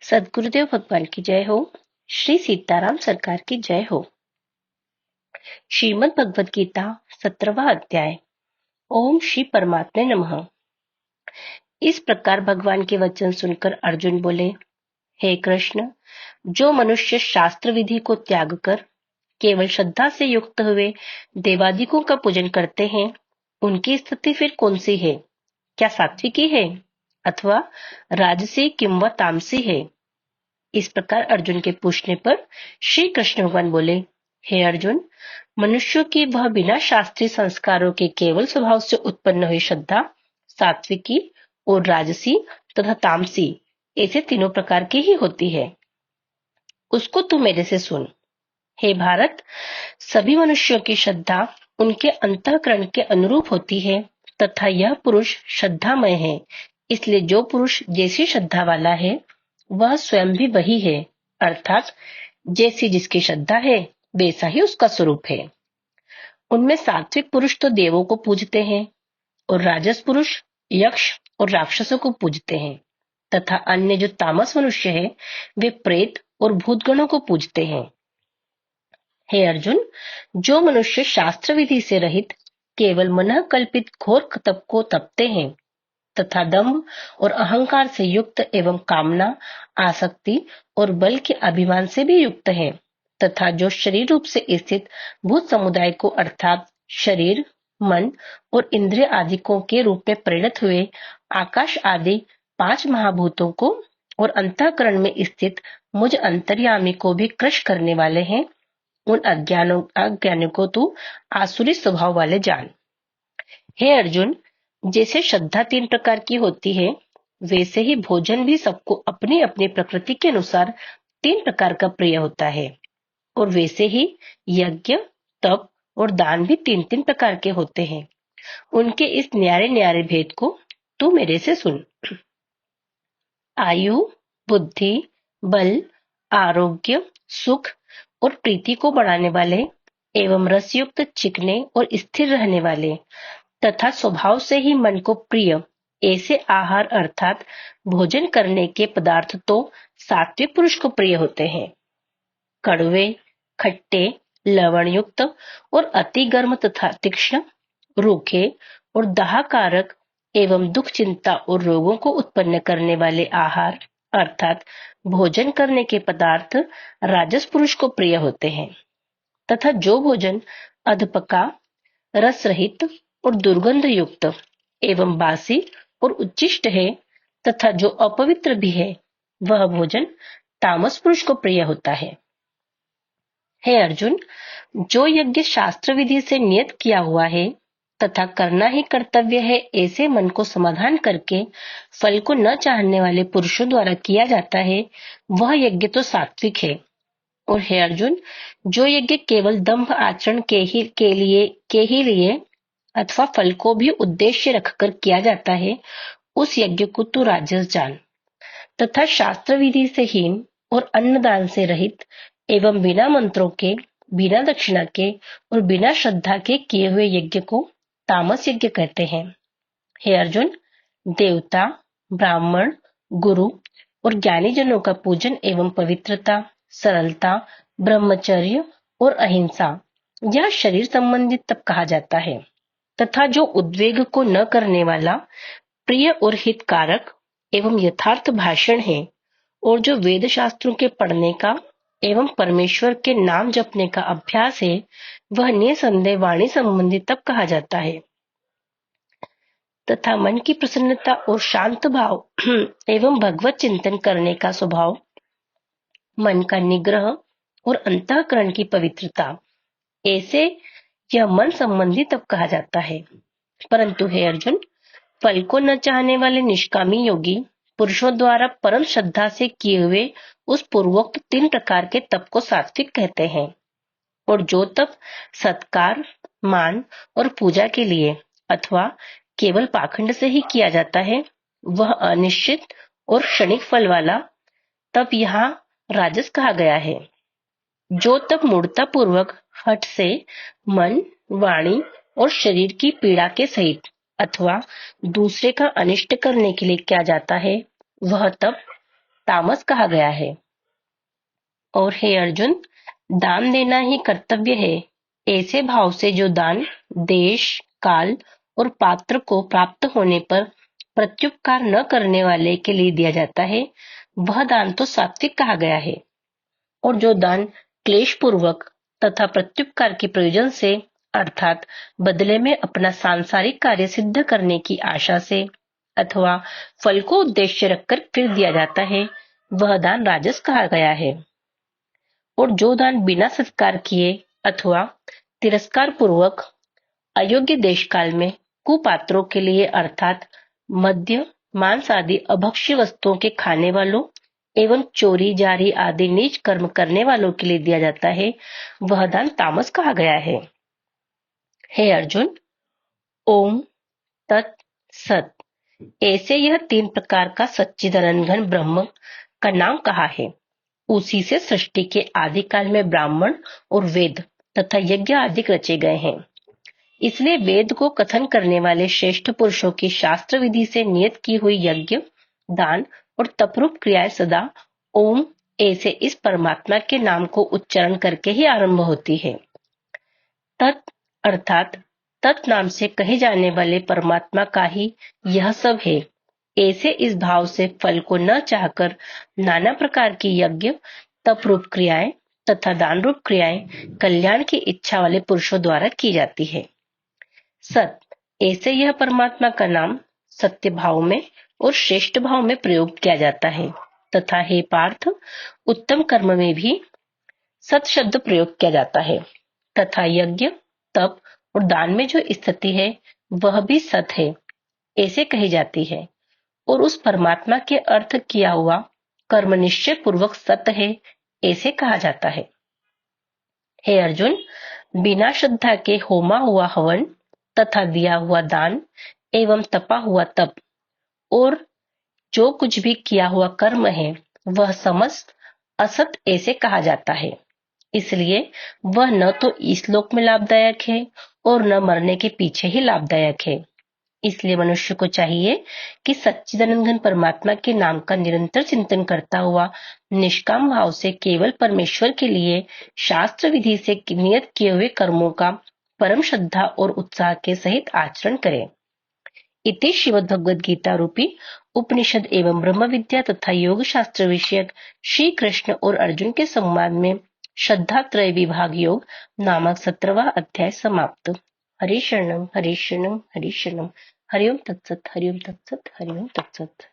सदगुरुदेव भगवान की जय हो। श्री सीताराम सरकार की जय हो। श्रीमद् भगवत गीता 17वां अध्याय। ओम श्री परमात्मे नमः। इस प्रकार भगवान के वचन सुनकर अर्जुन बोले, हे कृष्ण, जो मनुष्य शास्त्र विधि को त्याग कर केवल श्रद्धा से युक्त हुए देवादिकों का पूजन करते हैं, उनकी स्थिति फिर कौन सी है? क्या सात्विकी है अथवा राजसी किंवा तामसी है? इस प्रकार अर्जुन के पूछने पर श्री कृष्ण भगवान बोले, हे अर्जुन, मनुष्यों की वह बिना शास्त्रीय संस्कारों के केवल स्वभाव से उत्पन्न हुई श्रद्धा सात्विकी और राजसी तथा तामसी ऐसे तीनों प्रकार की ही होती है। उसको तू मेरे से सुन। हे भारत, सभी मनुष्यों की श्रद्धा उनके अंतःकरण के अनुरूप होती है तथा यह पुरुष श्रद्धामय है। इसलिए जो पुरुष जैसी श्रद्धा वाला है वह स्वयं भी वही है, अर्थात जैसी जिसकी श्रद्धा है वैसा ही उसका स्वरूप है। उनमें सात्विक पुरुष तो देवों को पूजते हैं और राजस पुरुष यक्ष और राक्षसों को पूजते हैं तथा अन्य जो तामस मनुष्य है वे प्रेत और भूतगणों को पूजते हैं। हे अर्जुन, जो मनुष्य शास्त्र विधि से रहित केवल मन कल्पित घोर तप को तपते हैं तथा दंभ और अहंकार से युक्त एवं कामना, आसक्ति और बल के अभिमान से भी युक्त है तथा जो शरीर रूप से स्थित भूत समुदाय को अर्थात शरीर, मन और इंद्रिय आदि को के रूप में परिणत हुए आकाश आदि 5 महाभूतों को और अंतःकरण में स्थित मुझ अंतर्यामी को भी क्रश करने वाले हैं, उन अज्ञानियों को तू आसुरी स्वभाव वाले जान। हे अर्जुन, जैसे श्रद्धा 3 प्रकार की होती है वैसे ही भोजन भी सबको अपनी अपनी प्रकृति के अनुसार 3 प्रकार का प्रिय होता है और वैसे ही यज्ञ, तप और दान भी 3-3 प्रकार के होते हैं। उनके इस न्यारे न्यारे भेद को तू मेरे से सुन। आयु, बुद्धि, बल, आरोग्य, सुख और प्रीति को बढ़ाने वाले एवं रसयुक्त, चिकने और स्थिर रहने वाले तथा स्वभाव से ही मन को प्रिय ऐसे आहार अर्थात भोजन करने के पदार्थ तो सात्विक पुरुष को प्रिय होते हैं। कड़वे, खट्टे, लवण युक्त और अति गर्म तथा तीक्ष्ण, रूखे और दाहकारक एवं दुख, चिंता और रोगों को उत्पन्न करने वाले आहार अर्थात भोजन करने के पदार्थ राजस पुरुष को प्रिय होते हैं तथा जो भोजन अधपका, रस रहित और दुर्गंध युक्त एवं बासी और उच्छिष्ट है तथा जो अपवित्र भी है वह भोजन तामस पुरुष को प्रिय होता है। हे अर्जुन, जो यज्ञ शास्त्र विधि से नियत किया हुआ है तथा करना ही कर्तव्य है ऐसे मन को समाधान करके फल को न चाहने वाले पुरुषों द्वारा किया जाता है वह यज्ञ तो सात्विक है। और हे अर्जुन, जो यज्ञ केवल दंभ आचरण के ही लिए अथवा फल को भी उद्देश्य रखकर किया जाता है उस यज्ञ को तू राजस जान तथा शास्त्र विधि से हीन और अन्नदान से रहित एवं बिना मंत्रों के, बिना दक्षिणा के और बिना श्रद्धा के किए हुए यज्ञ को तामस यज्ञ कहते हैं। हे अर्जुन, देवता, ब्राह्मण, गुरु और ज्ञानी जनों का पूजन एवं पवित्रता, सरलता, ब्रह्मचर्य और अहिंसा यह शरीर संबंधित तप कहा जाता है तथा जो उद्वेग को न करने वाला, प्रिय और हितकारक एवं यथार्थ भाषण है और जो वेद शास्त्रों के पढ़ने का एवं परमेश्वर के नाम जपने का अभ्यास है वह निसंदेह वाणी संबंधी तप कहा जाता है तथा मन की प्रसन्नता और शांत भाव एवं भगवत चिंतन करने का स्वभाव, मन का निग्रह और अंतःकरण की पवित्रता ऐसे यह मन संबंधी तप कहा जाता है। परंतु हे अर्जुन, फल को न चाहने वाले निष्कामी योगी पुरुषों द्वारा परम श्रद्धा से किए हुए उस पूर्वोक्त 3 प्रकार के तप को सात्विक कहते हैं और जो तप सत्कार, मान और पूजा के लिए अथवा केवल पाखंड से ही किया जाता है वह अनिश्चित और क्षणिक फल वाला तप यहाँ राजस कहा गया है। जो तप मूर्ता पूर्वक हठ से मन, वाणी और शरीर की पीड़ा के सहित अथवा दूसरे का अनिष्ट करने के लिए किया जाता है वह तप तामस कहा गया है। और हे अर्जुन, दान देना ही कर्तव्य है। ऐसे भाव से जो दान देश, काल और पात्र को प्राप्त होने पर प्रत्युपकार न करने वाले के लिए दिया जाता है, वह दान तो सात्विक कहा गया है। और जो दान क्लेश पूर्वक तथा प्रत्युपकार के प्रयोजन से अर्थात बदले में अपना सांसारिक कार्य सिद्ध करने की आशा से अथवा फल को उद्देश्य रखकर फिर दिया जाता है, वह दान राजस कहा गया है। और जो दान बिना सत्कार किए अथवा तिरस्कार पूर्वक अयोग्य देश काल में कुपात्रों के लिए अर्थात मद्य, मांस आदि अभक्ष्य वस्तुओं के खाने वालों एवं चोरी जारी आदि नीच कर्म करने वालों के लिए दिया जाता है, वह दान तामस कहा गया है। हे अर्जुन, ओम तत् सत। ऐसे यह 3 प्रकार का सच्चिदानंद घन ब्रह्म का नाम कहा है। उसी से सृष्टि के आदि काल में ब्राह्मण और वेद तथा यज्ञ आदि रचे गए हैं। इसलिए वेद को कथन करने वाले श्रेष्ठ पुरुषों की शास्त्र विधि से नियत की हुई यज्ञ, दान और तपरूप क्रियाएं सदा ओम ऐसे इस परमात्मा के नाम को उच्चारण करके ही आरंभ होती है। तत् अर्थात तत् नाम से कहे जाने वाले परमात्मा का ही यह सब है। ऐसे इस भाव से फल को न चाहकर नाना प्रकार की यज्ञ, तप रूप क्रियाएं तथा दान रूप क्रियाएं कल्याण की इच्छा वाले पुरुषों द्वारा की जाती है। सत, ऐसे यह परमात्मा का नाम सत्य भाव में और श्रेष्ठ भाव में प्रयोग किया जाता है तथा हे पार्थ, उत्तम कर्म में भी सत शब्द प्रयोग किया जाता है तथा यज्ञ, तप और दान में जो स्थिति है वह भी सत है ऐसे कही जाती है। और उस परमात्मा के अर्थ किया हुआ कर्म निश्चय पूर्वक सत्य है ऐसे कहा जाता है। हे अर्जुन, बिना श्रद्धा के होमा हुआ हवन तथा दिया हुआ दान एवं तपा हुआ तप और जो कुछ भी किया हुआ कर्म है वह समस्त असत ऐसे कहा जाता है। इसलिए वह न तो इस लोक में लाभदायक है और न मरने के पीछे ही लाभदायक है। इसलिए मनुष्य को चाहिए कि सच्चिदानंद परमात्मा के नाम का निरंतर चिंतन करता हुआ निष्काम भाव से केवल परमेश्वर के लिए शास्त्र विधि से नियत किए हुए कर्मों का परम श्रद्धा और उत्साह के सहित आचरण करे। इति श्रीमद् भगवद गीता रूपी उपनिषद एवं ब्रह्म विद्या तथा योग शास्त्र विषयक श्री कृष्ण और अर्जुन के संवाद में श्रद्धा त्रय विभाग योग नामक 17वां अध्याय समाप्त। हरि शरणम हरि शरणम हरि शरणम। हरिओम तत्सत हरिओम तत्सत हरिओम तत्सत।